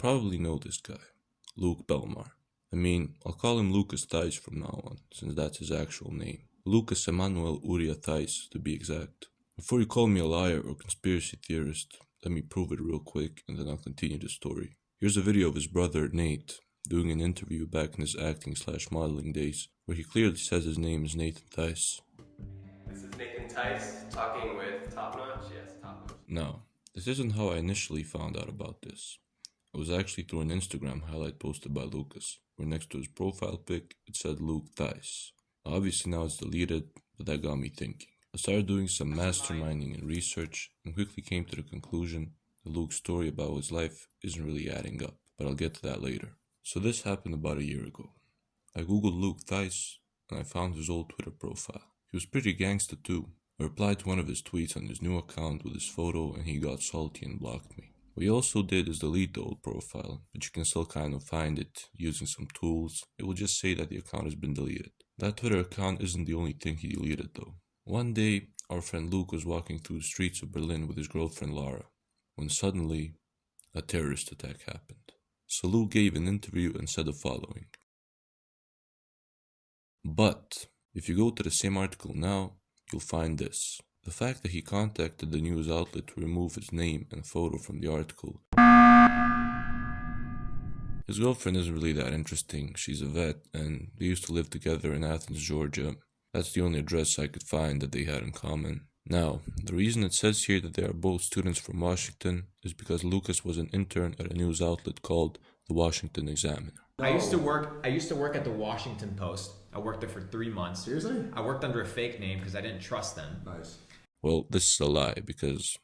probably know this guy, Luke Belmar. I mean, I'll call him Lucas Theis from now on, since that's his actual name. Lucas Emmanuel Uria Theis, to be exact. Before you call me a liar or conspiracy theorist, let me prove it real quick and then I'll continue the story. Here's a video of his brother, Nate, doing an interview back in his acting/modeling days, where he clearly says his name is Nathan Theis. This is Nathan Theis talking with Top Notch. Yes, Top Notch. Now, this isn't how I initially found out about this. It was actually through an Instagram highlight posted by Lucas, where next to his profile pic it said Luke Theis. Obviously now it's deleted, but that got me thinking. I started doing some masterminding and research and quickly came to the conclusion that Luke's story about his life isn't really adding up, but I'll get to that later. So this happened about a year ago. I googled Luke Theis and I found his old Twitter profile. He was pretty gangsta too. I replied to one of his tweets on his new account with his photo and he got salty and blocked me. What he also did is delete the old profile, but you can still kind of find it using some tools. It will just say that the account has been deleted. That Twitter account isn't the only thing he deleted though. One day, our friend Luke was walking through the streets of Berlin with his girlfriend Lara, when suddenly, a terrorist attack happened. So Luke gave an interview and said the following. But, if you go to the same article now, you'll find this. The fact that he contacted the news outlet to remove his name and photo from the article. His girlfriend isn't really that interesting, she's a vet, and they used to live together in Athens, Georgia. That's the only address I could find that they had in common. Now, the reason it says here that they are both students from Washington is because Lucas was an intern at a news outlet called the Washington Examiner. I used to work at the Washington Post. I worked there for 3 months. Seriously? I worked under a fake name because I didn't trust them. Nice. Well, this is a lie because,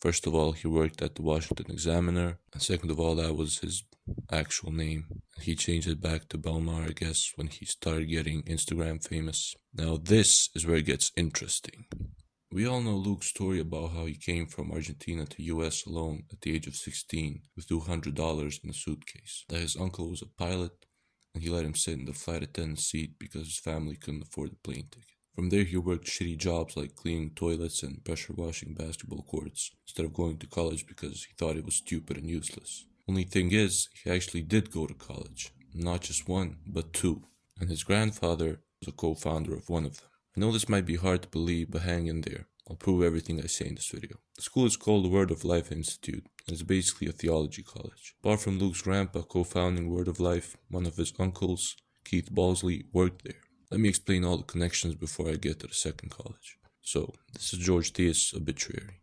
first of all, he worked at the Washington Examiner, and second of all, that was his actual name. He changed it back to Belmar, I guess, when he started getting Instagram famous. Now, this is where it gets interesting. We all know Luke's story about how he came from Argentina to US alone at the age of 16 with $200 in a suitcase. That his uncle was a pilot and he let him sit in the flight attendant seat because his family couldn't afford the plane ticket. From there he worked shitty jobs like cleaning toilets and pressure washing basketball courts instead of going to college because he thought it was stupid and useless. Only thing is, he actually did go to college. Not just one, but two. And his grandfather was a co-founder of one of them. I know this might be hard to believe, but hang in there. I'll prove everything I say in this video. The school is called the Word of Life Institute, and it's basically a theology college. Apart from Luke's grandpa co-founding Word of Life, one of his uncles, Keith Balsley, worked there. Let me explain all the connections before I get to the second college. So, this is George Theis' obituary.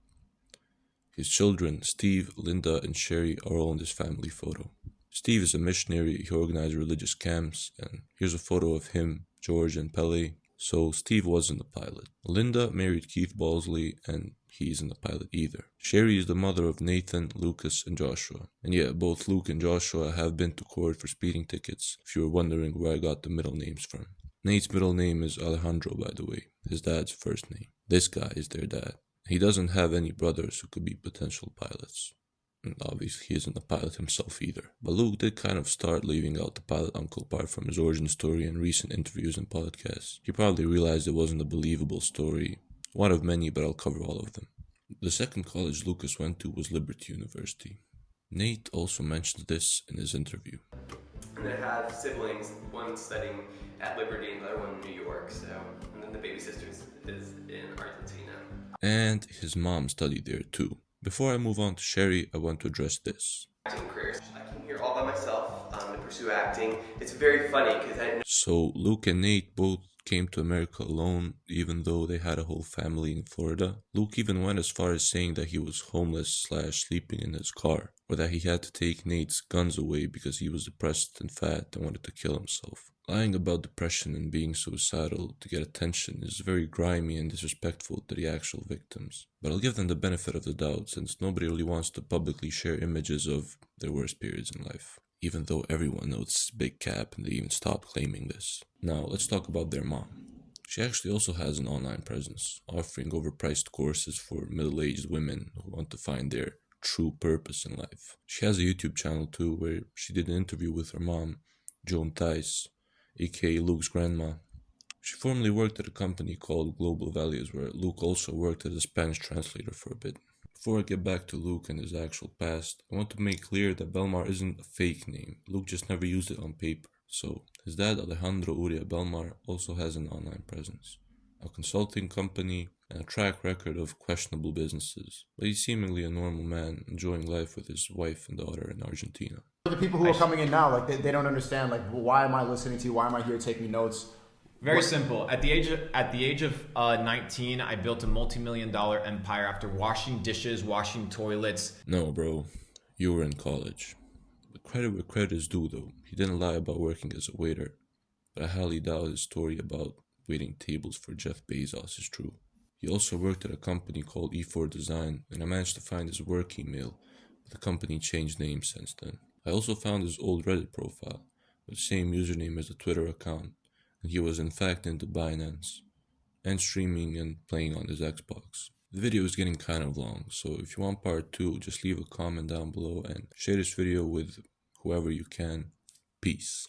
His children, Steve, Linda, and Sherry, are all in this family photo. Steve is a missionary, he organized religious camps, and here's a photo of him, George, and Pele. So Steve wasn't a pilot. Linda married Keith Balsley, and he isn't a pilot either. Sherry is the mother of Nathan, Lucas, and Joshua. And yeah, both Luke and Joshua have been to court for speeding tickets, if you were wondering where I got the middle names from. Nate's middle name is Alejandro, by the way, his dad's first name. This guy is their dad. He doesn't have any brothers who could be potential pilots. And obviously he isn't a pilot himself either. But Luke did kind of start leaving out the pilot uncle part from his origin story in recent interviews and podcasts. He probably realized it wasn't a believable story. One of many, but I'll cover all of them. The second college Lucas went to was Liberty University. Nate also mentions this in his interview. And I have siblings, one studying at Liberty and the other one in New York, and then the baby sister is in Argentina. And his mom studied there too. Before I move on to Sherry, I want to address this. Acting careers. I came here all by myself to pursue acting. It's very funny because I didn't know. So Luke and Nate both came to America alone, even though they had a whole family in Florida. Luke even went as far as saying that he was homeless/sleeping in his car, or that he had to take Nate's guns away because he was depressed and fat and wanted to kill himself. Lying about depression and being suicidal to get attention is very grimy and disrespectful to the actual victims. But I'll give them the benefit of the doubt since nobody really wants to publicly share images of their worst periods in life. Even though everyone knows it's big cap and they even stopped claiming this. Now, let's talk about their mom. She actually also has an online presence, offering overpriced courses for middle-aged women who want to find their true purpose in life. She has a YouTube channel too where she did an interview with her mom, Joan Theis, aka Luke's grandma. She formerly worked at a company called Global Values where Luke also worked as a Spanish translator for a bit. Before I get back to Luke and his actual past, I want to make clear that Belmar isn't a fake name. Luke just never used it on paper. So, his dad Alejandro Uria Belmar also has an online presence, a consulting company, and a track record of questionable businesses, but he's seemingly a normal man enjoying life with his wife and daughter in Argentina. The people who are coming in now, like they don't understand, like, well, why am I listening to you? Why am I here taking notes? Very simple. At the age of 19, I built a multi-million-dollar empire after washing dishes, washing toilets. No, bro, you were in college. But credit where credit is due, though. He didn't lie about working as a waiter, but I highly doubt his story about waiting tables for Jeff Bezos is true. He also worked at a company called E4 Design, and I managed to find his work email, but the company changed names since then. I also found his old Reddit profile, with the same username as the Twitter account, and he was in fact into Binance, and streaming and playing on his Xbox. The video is getting kind of long, so if you want part 2, just leave a comment down below and share this video with whoever you can. Peace.